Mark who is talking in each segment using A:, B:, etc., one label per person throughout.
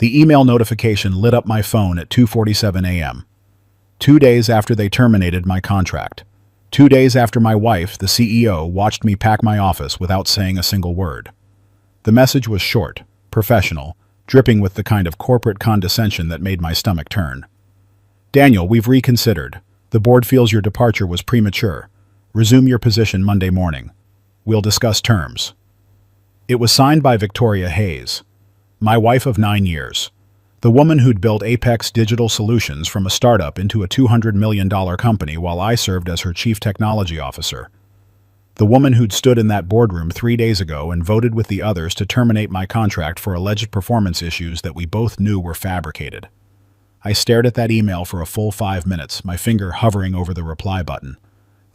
A: The email notification lit up my phone at 2:47 a.m. 2 days after they terminated my contract. 2 days after my wife, the CEO, watched me pack my office without saying a single word. The message was short, professional, dripping with the kind of corporate condescension that made my stomach turn. Daniel, we've reconsidered. The board feels your departure was premature. Resume your position Monday morning. We'll discuss terms. It was signed by Victoria Hayes, my wife of 9 years, the woman who'd built Apex Digital Solutions from a startup into a $200 million company while I served as her chief technology officer. The woman who'd stood in that boardroom 3 days ago and voted with the others to terminate my contract for alleged performance issues that we both knew were fabricated. I stared at that email for a full 5 minutes, my finger hovering over the reply button.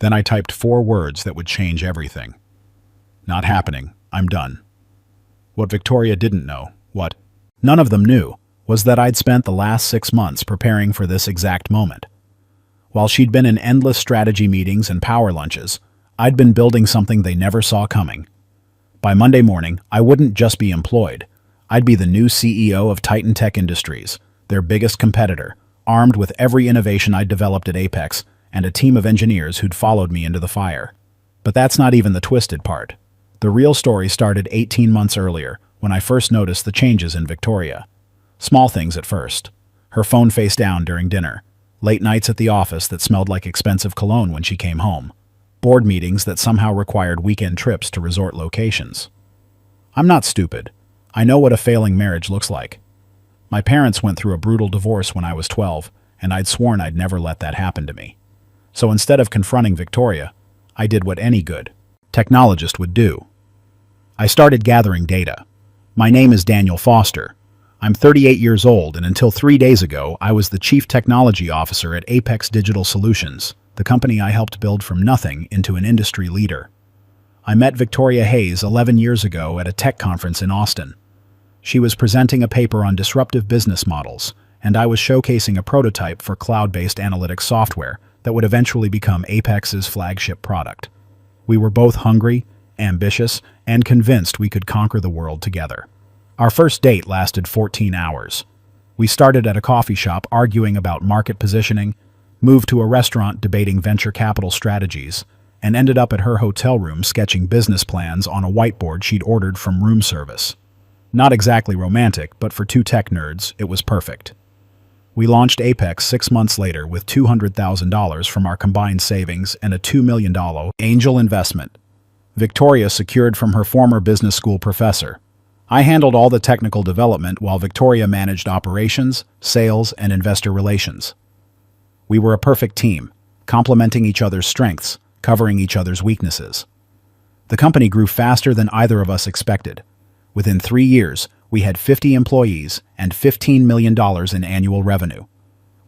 A: Then I typed 4 words that would change everything. Not happening. I'm done. What Victoria didn't know, what none of them knew, was that I'd spent the last 6 months preparing for this exact moment. While she'd been in endless strategy meetings and power lunches, I'd been building something they never saw coming. By Monday morning, I wouldn't just be employed. I'd be the new CEO of Titan Tech Industries, their biggest competitor, armed with every innovation I'd developed at Apex and a team of engineers who'd followed me into the fire. But that's not even the twisted part. The real story started 18 months earlier, when I first noticed the changes in Victoria. Small things at first. Her phone face down during dinner. Late nights at the office that smelled like expensive cologne when she came home. Board meetings that somehow required weekend trips to resort locations. I'm not stupid. I know what a failing marriage looks like. My parents went through a brutal divorce when I was 12, and I'd sworn I'd never let that happen to me. So instead of confronting Victoria, I did what any good technologist would do. I started gathering data. My name is Daniel Foster. I'm 38 years old, and until 3 days ago, I was the Chief Technology Officer at Apex Digital Solutions, the company I helped build from nothing into an industry leader. I met Victoria Hayes 11 years ago at a tech conference in Austin. She was presenting a paper on disruptive business models, and I was showcasing a prototype for cloud-based analytics software that would eventually become Apex's flagship product. We were both hungry, ambitious, and convinced we could conquer the world together. Our first date lasted 14 hours. We started at a coffee shop arguing about market positioning, moved to a restaurant debating venture capital strategies, and ended up at her hotel room sketching business plans on a whiteboard she'd ordered from room service. Not exactly romantic, but for 2 tech nerds, it was perfect. We launched Apex 6 months later with $200,000 from our combined savings and a $2 million angel investment. Victoria secured from her former business school professor. I handled all the technical development while Victoria managed operations, sales, and investor relations. We were a perfect team, complementing each other's strengths, covering each other's weaknesses. The company grew faster than either of us expected. Within 3 years, we had 50 employees and $15 million in annual revenue.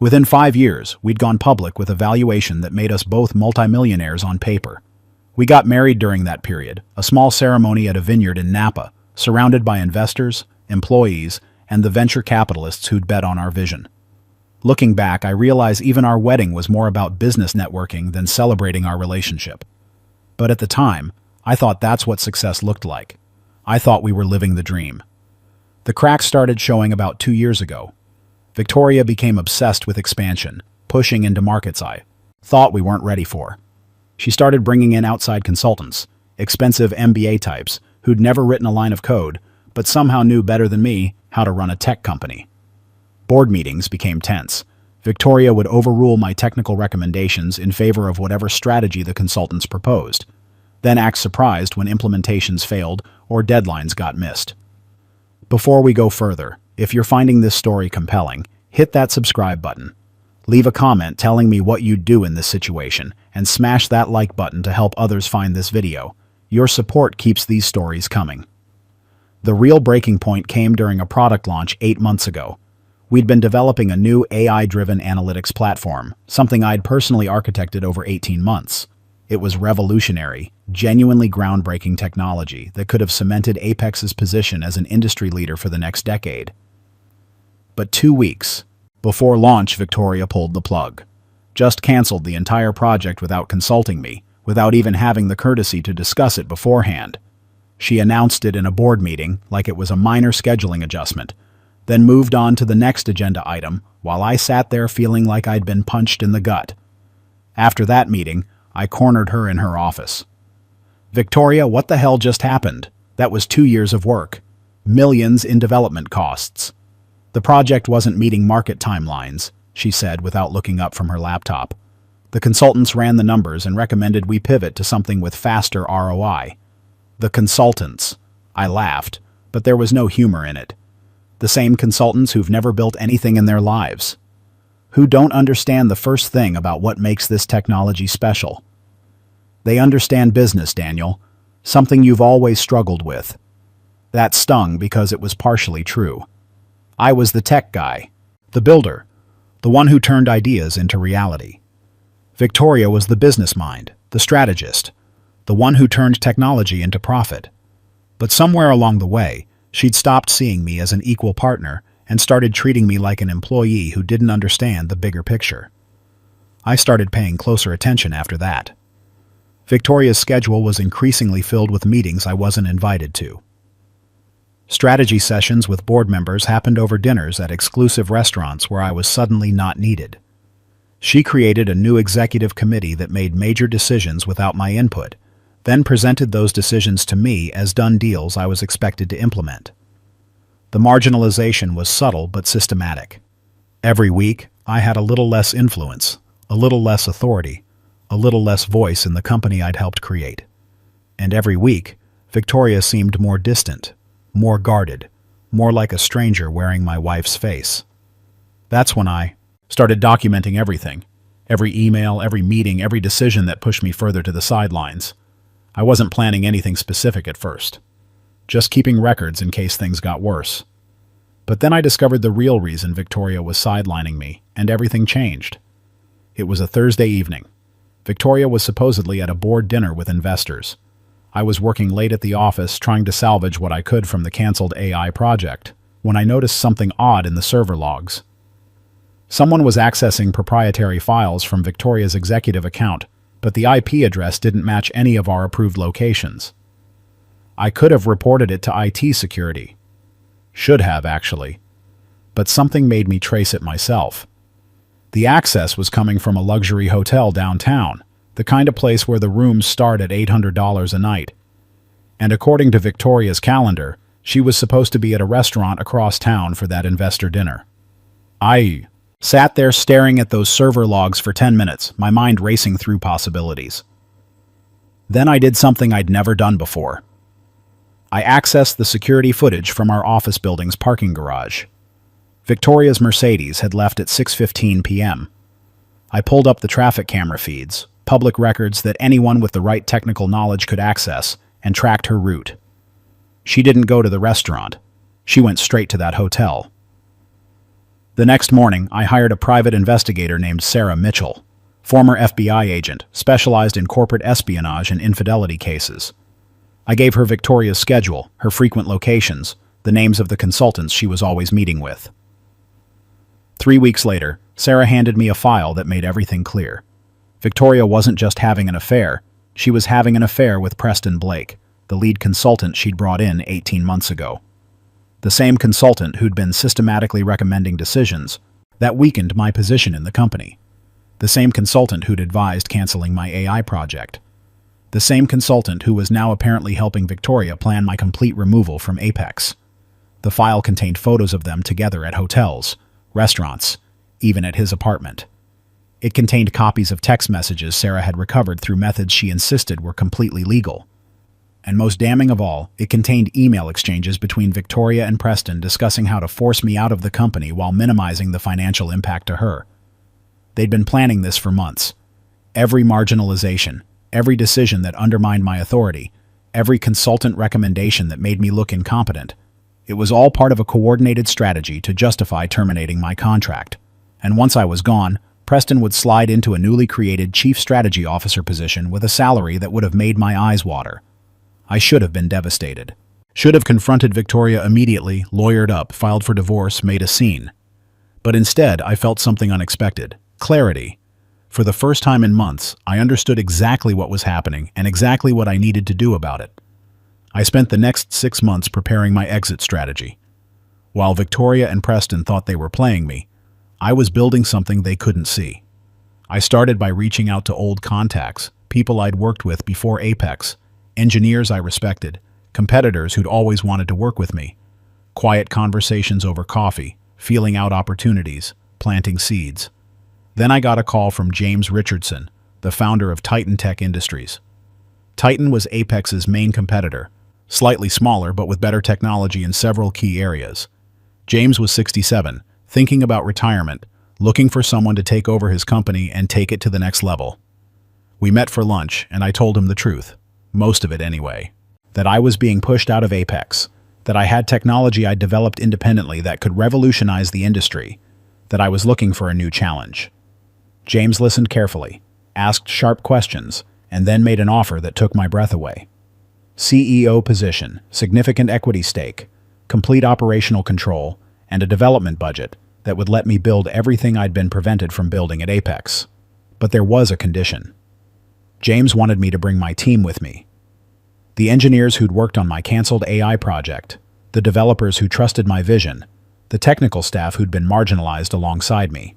A: Within 5 years, we'd gone public with a valuation that made us both multimillionaires on paper. We got married during that period, a small ceremony at a vineyard in Napa, surrounded by investors, employees, and the venture capitalists who'd bet on our vision. Looking back, I realize even our wedding was more about business networking than celebrating our relationship. But at the time, I thought that's what success looked like. I thought we were living the dream. The cracks started showing about 2 years ago. Victoria became obsessed with expansion, pushing into markets I thought we weren't ready for. She started bringing in outside consultants, expensive MBA types who'd never written a line of code, but somehow knew better than me how to run a tech company. Board meetings became tense. Victoria would overrule my technical recommendations in favor of whatever strategy the consultants proposed, then act surprised when implementations failed or deadlines got missed. Before we go further, if you're finding this story compelling, hit that subscribe button. Leave a comment telling me what you'd do in this situation, and smash that like button to help others find this video. Your support keeps these stories coming. The real breaking point came during a product launch 8 months ago. We'd been developing a new AI-driven analytics platform, something I'd personally architected over 18 months. It was revolutionary, genuinely groundbreaking technology that could have cemented Apex's position as an industry leader for the next decade. But 2 weeks before launch, Victoria pulled the plug. Just canceled the entire project without consulting me, without even having the courtesy to discuss it beforehand. She announced it in a board meeting like it was a minor scheduling adjustment, then moved on to the next agenda item while I sat there feeling like I'd been punched in the gut. After that meeting, I cornered her in her office. "Victoria, what the hell just happened? That was 2 years of work. Millions in development costs. The project wasn't meeting market timelines," she said without looking up from her laptop. "The consultants ran the numbers and recommended we pivot to something with faster ROI. The consultants." I laughed, but there was no humor in it. The same consultants who've never built anything in their lives. Who don't understand the first thing about what makes this technology special. They understand business, Daniel, something you've always struggled with. That stung because it was partially true. I was the tech guy, the builder, the one who turned ideas into reality. Victoria was the business mind, the strategist, the one who turned technology into profit. But somewhere along the way, she'd stopped seeing me as an equal partner and started treating me like an employee who didn't understand the bigger picture. I started paying closer attention after that. Victoria's schedule was increasingly filled with meetings I wasn't invited to. Strategy sessions with board members happened over dinners at exclusive restaurants where I was suddenly not needed. She created a new executive committee that made major decisions without my input, then presented those decisions to me as done deals I was expected to implement. The marginalization was subtle but systematic. Every week, I had a little less influence, a little less authority, a little less voice in the company I'd helped create. And every week, Victoria seemed more distant, more guarded, more like a stranger wearing my wife's face. That's when I started documenting everything, every email, every meeting, every decision that pushed me further to the sidelines. I wasn't planning anything specific at first, just keeping records in case things got worse. But then I discovered the real reason Victoria was sidelining me, and everything changed. It was a Thursday evening. Victoria was supposedly at a board dinner with investors. I was working late at the office trying to salvage what I could from the canceled AI project, when I noticed something odd in the server logs. Someone was accessing proprietary files from Victoria's executive account, but the IP address didn't match any of our approved locations. I could have reported it to IT security. Should have, actually. But something made me trace it myself. The access was coming from a luxury hotel downtown, the kind of place where the rooms start at $800 a night. And according to Victoria's calendar, she was supposed to be at a restaurant across town for that investor dinner. I sat there staring at those server logs for 10 minutes, my mind racing through possibilities. Then I did something I'd never done before. I accessed the security footage from our office building's parking garage. Victoria's Mercedes had left at 6:15 p.m. I pulled up the traffic camera feeds, public records that anyone with the right technical knowledge could access, and tracked her route. She didn't go to the restaurant. She went straight to that hotel. The next morning, I hired a private investigator named Sarah Mitchell, former FBI agent, specialized in corporate espionage and infidelity cases. I gave her Victoria's schedule, her frequent locations, the names of the consultants she was always meeting with. 3 weeks later, Sarah handed me a file that made everything clear. Victoria wasn't just having an affair, she was having an affair with Preston Blake, the lead consultant she'd brought in 18 months ago. The same consultant who'd been systematically recommending decisions that weakened my position in the company. The same consultant who'd advised canceling my AI project. The same consultant who was now apparently helping Victoria plan my complete removal from Apex. The file contained photos of them together at hotels, restaurants, even at his apartment. It contained copies of text messages Sarah had recovered through methods she insisted were completely legal. And most damning of all, it contained email exchanges between Victoria and Preston discussing how to force me out of the company while minimizing the financial impact to her. They'd been planning this for months. Every marginalization, every decision that undermined my authority, every consultant recommendation that made me look incompetent. It was all part of a coordinated strategy to justify terminating my contract. And once I was gone, Preston would slide into a newly created Chief Strategy Officer position with a salary that would have made my eyes water. I should have been devastated. Should have confronted Victoria immediately, lawyered up, filed for divorce, made a scene. But instead, I felt something unexpected. Clarity. For the first time in months, I understood exactly what was happening and exactly what I needed to do about it. I spent the next 6 months preparing my exit strategy. While Victoria and Preston thought they were playing me, I was building something they couldn't see. I started by reaching out to old contacts, people I'd worked with before Apex, engineers I respected, competitors who'd always wanted to work with me. Quiet conversations over coffee, feeling out opportunities, planting seeds. Then I got a call from James Richardson, the founder of Titan Tech Industries. Titan was Apex's main competitor, slightly smaller but with better technology in several key areas. James was 67, thinking about retirement, looking for someone to take over his company and take it to the next level. We met for lunch, and I told him the truth, most of it anyway, that I was being pushed out of Apex, that I had technology I'd developed independently that could revolutionize the industry, that I was looking for a new challenge. James listened carefully, asked sharp questions, and then made an offer that took my breath away. CEO position, significant equity stake, complete operational control, and a development budget that would let me build everything I'd been prevented from building at Apex. But there was a condition. James wanted me to bring my team with me. The engineers who'd worked on my canceled AI project, the developers who trusted my vision, the technical staff who'd been marginalized alongside me.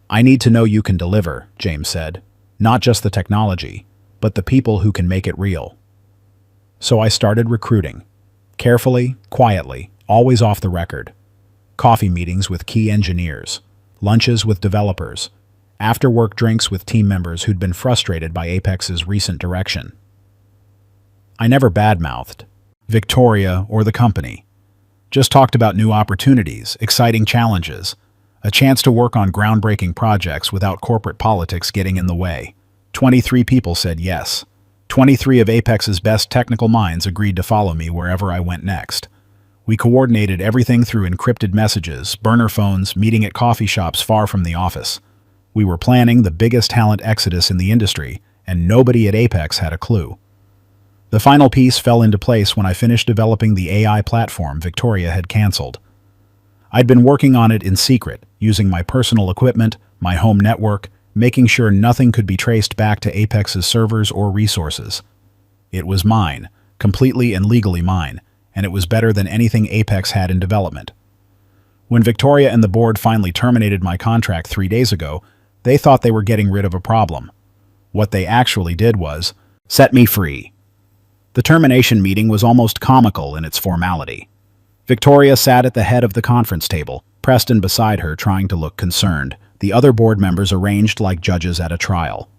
A: I need to know you can deliver, James said. Not just the technology, but the people who can make it real. So I started recruiting. Carefully, quietly, always off the record. Coffee meetings with key engineers, lunches with developers, after-work drinks with team members who'd been frustrated by Apex's recent direction. I never badmouthed Victoria or the company. Just talked about new opportunities, exciting challenges, a chance to work on groundbreaking projects without corporate politics getting in the way. 23 people said yes. 23 of Apex's best technical minds agreed to follow me wherever I went next. We coordinated everything through encrypted messages, burner phones, meeting at coffee shops far from the office. We were planning the biggest talent exodus in the industry, and nobody at Apex had a clue. The final piece fell into place when I finished developing the AI platform Victoria had canceled. I'd been working on it in secret, using my personal equipment, my home network, making sure nothing could be traced back to Apex's servers or resources. It was mine, completely and legally mine, and it was better than anything Apex had in development. When Victoria and the board finally terminated my contract 3 days ago, they thought they were getting rid of a problem. What they actually did was set me free. The termination meeting was almost comical in its formality. Victoria sat at the head of the conference table, Preston beside her trying to look concerned. The other board members arranged like judges at a trial.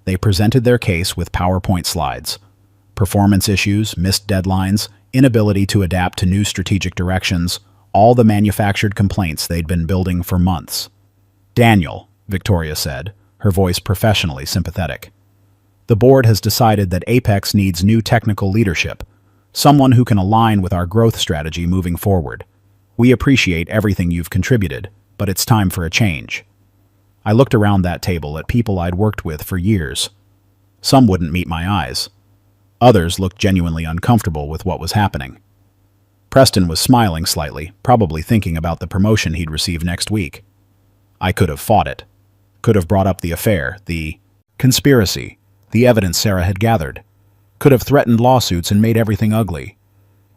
A: They presented their case with PowerPoint slides. Performance issues, missed deadlines, inability to adapt to new strategic directions, all the manufactured complaints they'd been building for months. Daniel, Victoria said, her voice professionally sympathetic. The board has decided that Apex needs new technical leadership, someone who can align with our growth strategy moving forward. We appreciate everything you've contributed, but it's time for a change. I looked around that table at people I'd worked with for years. Some wouldn't meet my eyes. Others looked genuinely uncomfortable with what was happening. Preston was smiling slightly, probably thinking about the promotion he'd receive next week. I could have fought it. Could have brought up the affair, the conspiracy, the evidence Sarah had gathered. Could have threatened lawsuits and made everything ugly.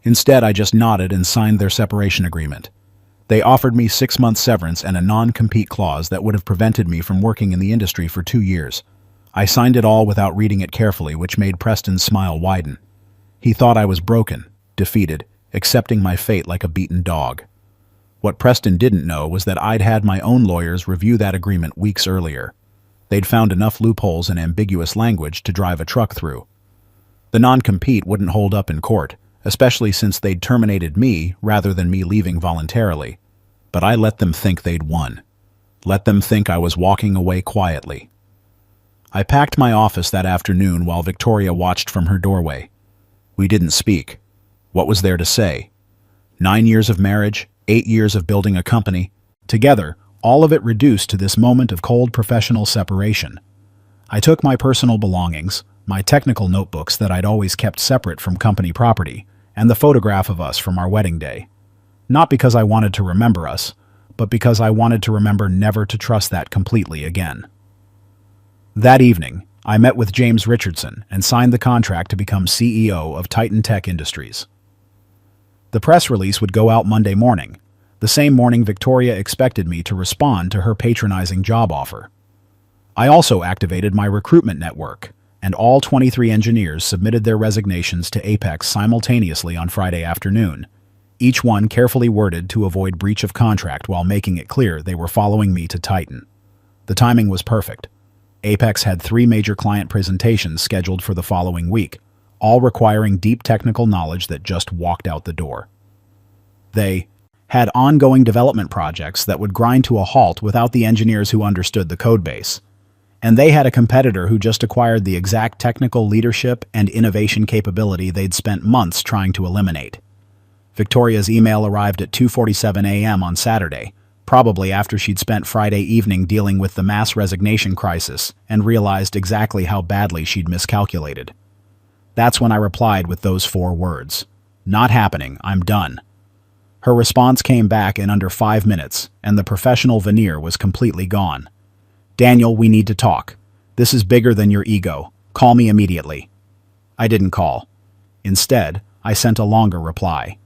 A: Instead, I just nodded and signed their separation agreement. They offered me 6-month severance and a non-compete clause that would have prevented me from working in the industry for 2 years. I signed it all without reading it carefully, which made Preston's smile widen. He thought I was broken, defeated, accepting my fate like a beaten dog. What Preston didn't know was that I'd had my own lawyers review that agreement weeks earlier. They'd found enough loopholes and ambiguous language to drive a truck through. The non-compete wouldn't hold up in court, especially since they'd terminated me rather than me leaving voluntarily. But I let them think they'd won. Let them think I was walking away quietly. I packed my office that afternoon while Victoria watched from her doorway. We didn't speak. What was there to say? 9 years of marriage, 8 years of building a company. Together, all of it reduced to this moment of cold professional separation. I took my personal belongings, my technical notebooks that I'd always kept separate from company property, and the photograph of us from our wedding day. Not because I wanted to remember us, but because I wanted to remember never to trust that completely again. That evening, I met with James Richardson and signed the contract to become CEO of Titan Tech Industries. The press release would go out Monday morning, the same morning Victoria expected me to respond to her patronizing job offer. I also activated my recruitment network, and all 23 engineers submitted their resignations to Apex simultaneously on Friday afternoon, each one carefully worded to avoid breach of contract while making it clear they were following me to Titan. The timing was perfect. Apex had 3 major client presentations scheduled for the following week, all requiring deep technical knowledge that just walked out the door. They had ongoing development projects that would grind to a halt without the engineers who understood the codebase. And they had a competitor who just acquired the exact technical leadership and innovation capability they'd spent months trying to eliminate. Victoria's email arrived at 2:47 a.m. on Saturday, probably after she'd spent Friday evening dealing with the mass resignation crisis and realized exactly how badly she'd miscalculated. That's when I replied with those 4 words. "Not happening, I'm done." Her response came back in under 5 minutes, and the professional veneer was completely gone. "Daniel, we need to talk. This is bigger than your ego. Call me immediately." I didn't call. Instead, I sent a longer reply.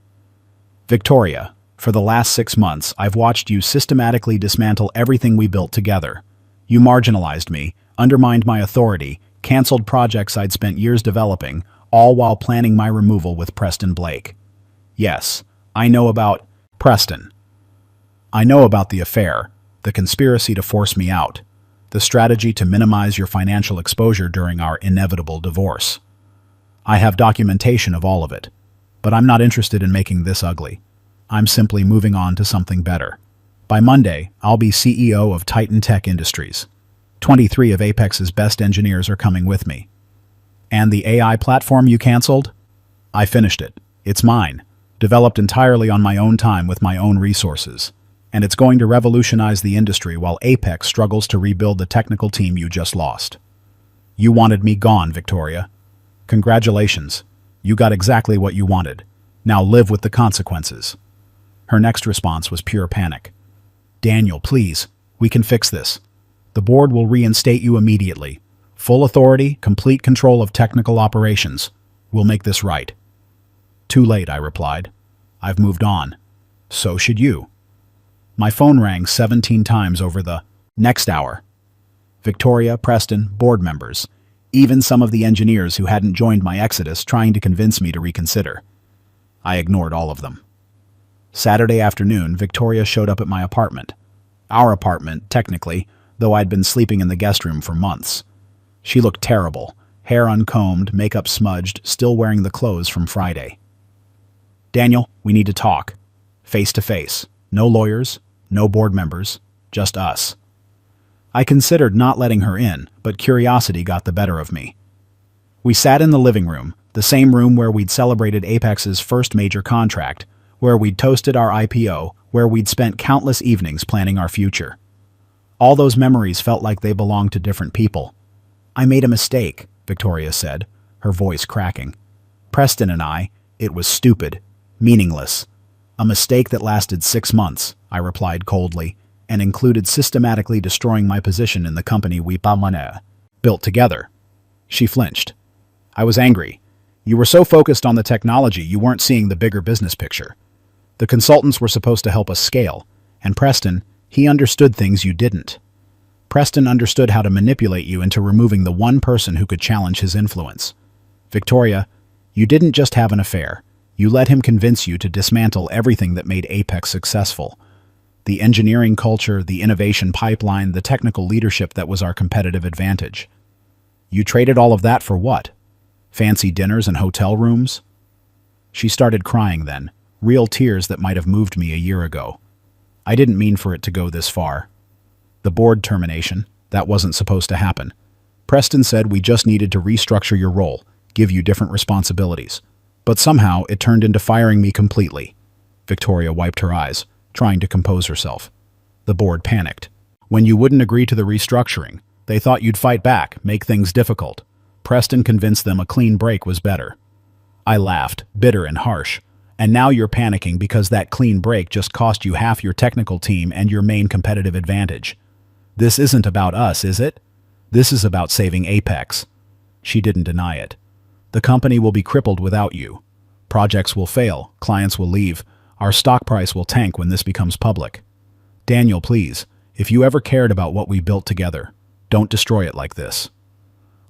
A: "Victoria, for the last 6 months, I've watched you systematically dismantle everything we built together. You marginalized me, undermined my authority, canceled projects I'd spent years developing, all while planning my removal with Preston Blake. Yes, I know about Preston. I know about the affair, the conspiracy to force me out, the strategy to minimize your financial exposure during our inevitable divorce. I have documentation of all of it, but I'm not interested in making this ugly. I'm simply moving on to something better. By Monday, I'll be CEO of Titan Tech Industries. 23 of Apex's best engineers are coming with me. And the AI platform you canceled? I finished it. It's mine, developed entirely on my own time with my own resources. And it's going to revolutionize the industry while Apex struggles to rebuild the technical team you just lost. You wanted me gone, Victoria. Congratulations. You got exactly what you wanted. Now live with the consequences." Her next response was pure panic. "Daniel, please, we can fix this. The board will reinstate you immediately. Full authority, complete control of technical operations. We'll make this right." "Too late," I replied. "I've moved on. So should you." My phone rang 17 times over the next hour. Victoria, Preston, board members, even some of the engineers who hadn't joined my exodus trying to convince me to reconsider. I ignored all of them. Saturday afternoon, Victoria showed up at my apartment. Our apartment, technically, though I'd been sleeping in the guest room for months. She looked terrible, hair uncombed, makeup smudged, still wearing the clothes from Friday. "Daniel, we need to talk. Face to face. No lawyers, no board members, just us." I considered not letting her in, but curiosity got the better of me. We sat in the living room, the same room where we'd celebrated Apex's first major contract, where we'd toasted our IPO, where we'd spent countless evenings planning our future. All those memories felt like they belonged to different people. "I made a mistake," Victoria said, her voice cracking. "Preston and it was stupid, meaningless. A mistake that lasted 6 months, I replied coldly, and included systematically destroying my position in the company we built together." She flinched. I was angry. "You were so focused on the technology you weren't seeing the bigger business picture. The consultants were supposed to help us scale, and Preston, he understood things you didn't. Preston understood how to manipulate you into removing the one person who could challenge his influence. Victoria, you didn't just have an affair. You let him convince you to dismantle everything that made Apex successful. The engineering culture, the innovation pipeline, the technical leadership that was our competitive advantage. You traded all of that for what? Fancy dinners and hotel rooms?" She started crying then, real tears that might have moved me a year ago. I didn't mean for it to go this far. The board termination, that wasn't supposed to happen. Preston said we just needed to restructure your role, give you different responsibilities. But somehow it turned into firing me completely. Victoria wiped her eyes, trying to compose herself. The board panicked. When you wouldn't agree to the restructuring, they thought you'd fight back, make things difficult. Preston convinced them a clean break was better. I laughed, bitter and harsh. And now you're panicking because that clean break just cost you half your technical team and your main competitive advantage. This isn't about us, is it? This is about saving Apex. She didn't deny it. The company will be crippled without you. Projects will fail, clients will leave, our stock price will tank when this becomes public. Daniel, please, if you ever cared about what we built together, don't destroy it like this.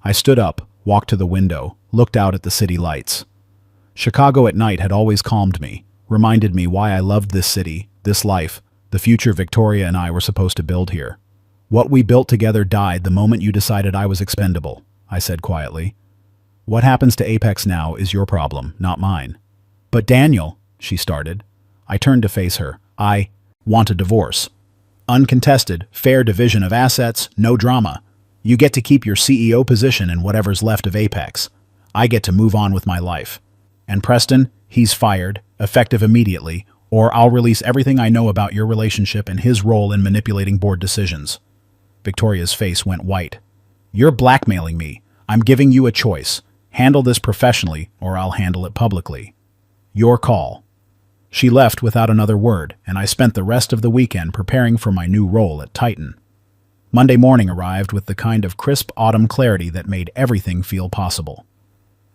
A: I stood up, walked to the window, looked out at the city lights. Chicago at night had always calmed me, reminded me why I loved this city, this life, the future Victoria and I were supposed to build here. What we built together died the moment you decided I was expendable, I said quietly. What happens to Apex now is your problem, not mine. But Daniel, she started. I turned to face her. I want a divorce. Uncontested, fair division of assets, no drama. You get to keep your CEO position and whatever's left of Apex. I get to move on with my life. And Preston, he's fired, effective immediately, or I'll release everything I know about your relationship and his role in manipulating board decisions. Victoria's face went white. You're blackmailing me. I'm giving you a choice. Handle this professionally, or I'll handle it publicly. Your call. She left without another word, and I spent the rest of the weekend preparing for my new role at Titan. Monday morning arrived with the kind of crisp autumn clarity that made everything feel possible.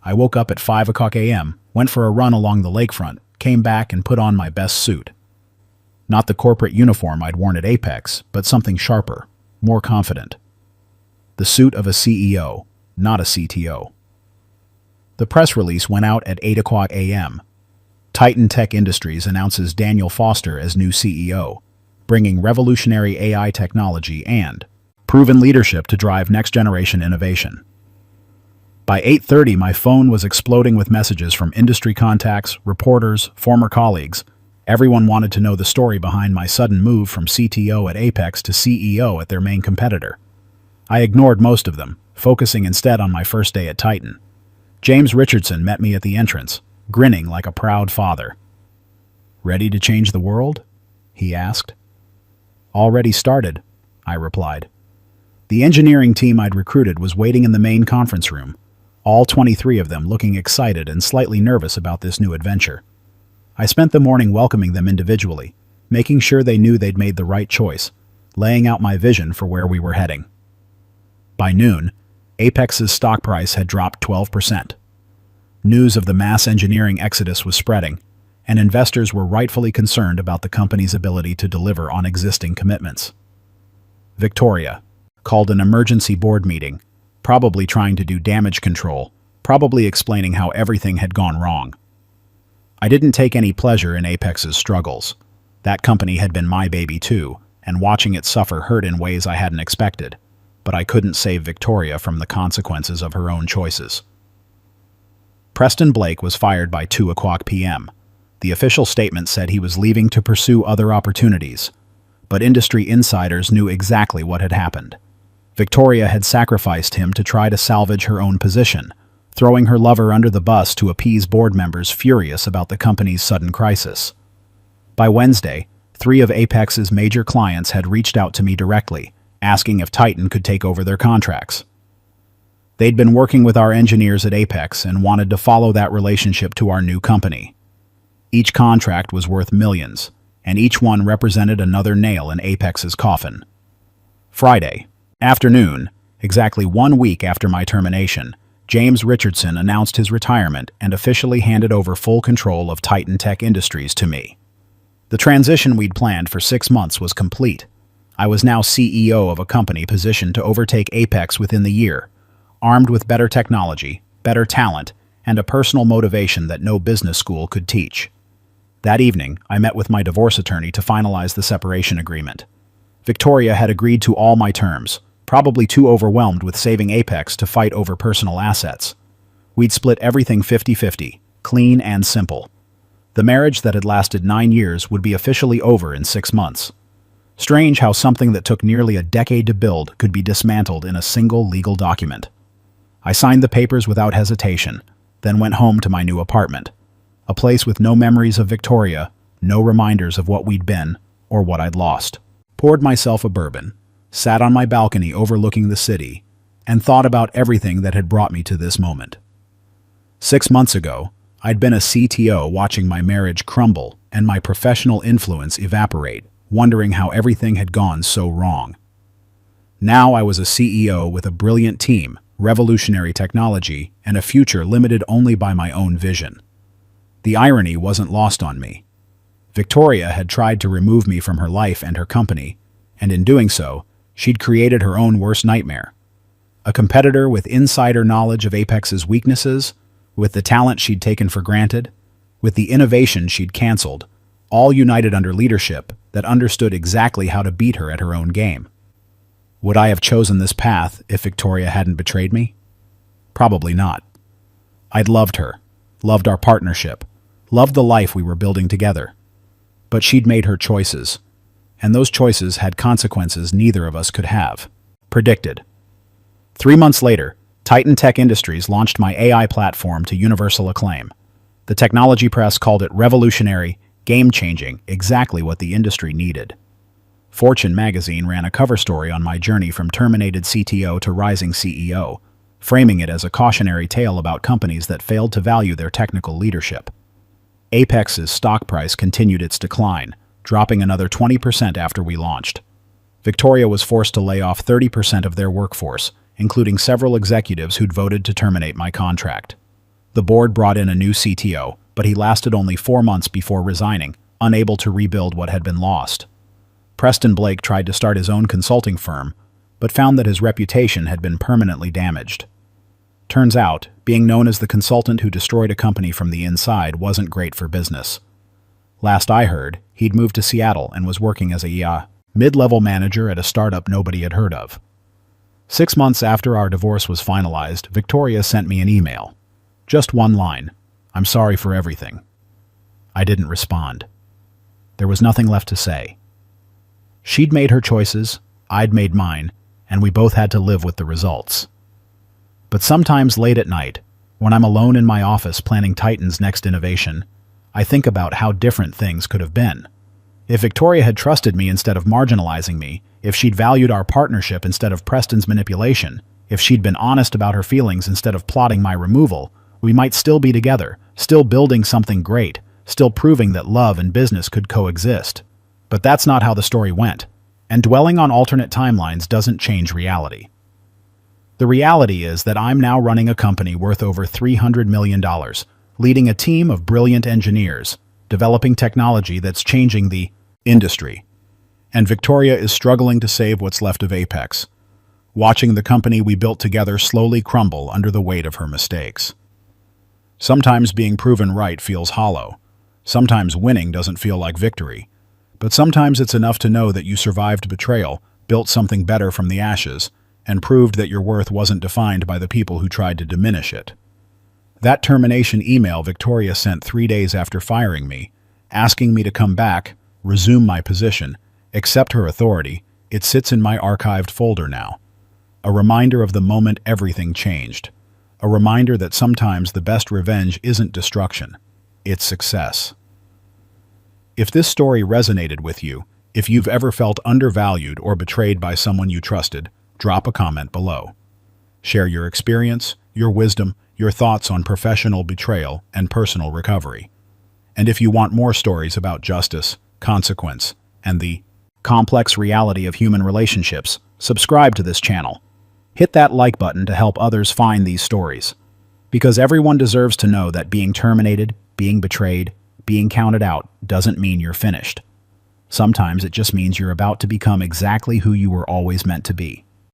A: I woke up at 5 a.m., went for a run along the lakefront, came back and put on my best suit. Not the corporate uniform I'd worn at Apex, but something sharper, more confident. The suit of a CEO, not a CTO. The press release went out at 8 a.m. Titan Tech Industries announces Daniel Foster as new CEO, bringing revolutionary AI technology and proven leadership to drive next-generation innovation. By 8:30, my phone was exploding with messages from industry contacts, reporters, former colleagues. Everyone wanted to know the story behind my sudden move from CTO at Apex to CEO at their main competitor. I ignored most of them, focusing instead on my first day at Titan. James Richardson met me at the entrance, grinning like a proud father. "Ready to change the world?" he asked. "Already started," I replied. The engineering team I'd recruited was waiting in the main conference room, all 23 of them looking excited and slightly nervous about this new adventure. I spent the morning welcoming them individually, making sure they knew they'd made the right choice, laying out my vision for where we were heading. By noon, Apex's stock price had dropped 12%. News of the mass engineering exodus was spreading, and investors were rightfully concerned about the company's ability to deliver on existing commitments. Victoria called an emergency board meeting, probably trying to do damage control, probably explaining how everything had gone wrong. I didn't take any pleasure in Apex's struggles. That company had been my baby too, and watching it suffer hurt in ways I hadn't expected, but I couldn't save Victoria from the consequences of her own choices. Preston Blake was fired by 2 p.m. The official statement said he was leaving to pursue other opportunities, but industry insiders knew exactly what had happened. Victoria had sacrificed him to try to salvage her own position, throwing her lover under the bus to appease board members furious about the company's sudden crisis. By Wednesday, 3 of Apex's major clients had reached out to me directly, asking if Titan could take over their contracts. They'd been working with our engineers at Apex and wanted to follow that relationship to our new company. Each contract was worth millions, and each one represented another nail in Apex's coffin. Friday afternoon, exactly 1 week after my termination, James Richardson announced his retirement and officially handed over full control of Titan Tech Industries to me. The transition we'd planned for 6 months was complete. I was now CEO of a company positioned to overtake Apex within the year, armed with better technology, better talent, and a personal motivation that no business school could teach. That evening, I met with my divorce attorney to finalize the separation agreement. Victoria had agreed to all my terms, probably too overwhelmed with saving Apex to fight over personal assets. We'd split everything 50-50, clean and simple. The marriage that had lasted 9 years would be officially over in 6 months. Strange how something that took nearly a decade to build could be dismantled in a single legal document. I signed the papers without hesitation, then went home to my new apartment, a place with no memories of Victoria, no reminders of what we'd been or what I'd lost. Poured myself a bourbon, sat on my balcony overlooking the city, and thought about everything that had brought me to this moment. 6 months ago, I'd been a CTO watching my marriage crumble and my professional influence evaporate, wondering how everything had gone so wrong. Now I was a CEO with a brilliant team, revolutionary technology, and a future limited only by my own vision. The irony wasn't lost on me. Victoria had tried to remove me from her life and her company, and in doing so, she'd created her own worst nightmare. A competitor with insider knowledge of Apex's weaknesses, with the talent she'd taken for granted, with the innovation she'd canceled, all united under leadership that understood exactly how to beat her at her own game. Would I have chosen this path if Victoria hadn't betrayed me? Probably not. I'd loved her, loved our partnership, loved the life we were building together. But she'd made her choices, and those choices had consequences neither of us could have predicted. 3 months later, Titan Tech Industries launched my AI platform to universal acclaim. The technology press called it revolutionary, game-changing, exactly what the industry needed. Fortune magazine ran a cover story on my journey from terminated CTO to rising CEO, framing it as a cautionary tale about companies that failed to value their technical leadership. Apex's stock price continued its decline, dropping another 20% after we launched. Victoria was forced to lay off 30% of their workforce, including several executives who'd voted to terminate my contract. The board brought in a new CTO, but he lasted only 4 months before resigning, unable to rebuild what had been lost. Preston Blake tried to start his own consulting firm, but found that his reputation had been permanently damaged. Turns out, being known as the consultant who destroyed a company from the inside wasn't great for business. Last I heard, he'd moved to Seattle and was working as a mid-level manager at a startup nobody had heard of. 6 months after our divorce was finalized, Victoria sent me an email. Just one line, "I'm sorry for everything." I didn't respond. There was nothing left to say. She'd made her choices, I'd made mine, and we both had to live with the results. But sometimes late at night, when I'm alone in my office planning Titan's next innovation, I think about how different things could have been. If Victoria had trusted me instead of marginalizing me, if she'd valued our partnership instead of Preston's manipulation, if she'd been honest about her feelings instead of plotting my removal, we might still be together, still building something great, still proving that love and business could coexist. But that's not how the story went, and dwelling on alternate timelines doesn't change reality. The reality is that I'm now running a company worth over $300 million, leading a team of brilliant engineers, developing technology that's changing the industry. And Victoria is struggling to save what's left of Apex, watching the company we built together slowly crumble under the weight of her mistakes. Sometimes being proven right feels hollow. Sometimes winning doesn't feel like victory. But sometimes it's enough to know that you survived betrayal, built something better from the ashes, and proved that your worth wasn't defined by the people who tried to diminish it. That termination email Victoria sent 3 days after firing me, asking me to come back, resume my position, accept her authority, it sits in my archived folder now. A reminder of the moment everything changed. A reminder that sometimes the best revenge isn't destruction, it's success. If this story resonated with you, if you've ever felt undervalued or betrayed by someone you trusted, drop a comment below. Share your experience, your wisdom, your thoughts on professional betrayal and personal recovery. And if you want more stories about justice, consequence, and the complex reality of human relationships, subscribe to this channel. Hit that like button to help others find these stories. Because everyone deserves to know that being terminated, being betrayed, being counted out doesn't mean you're finished. Sometimes it just means you're about to become exactly who you were always meant to be.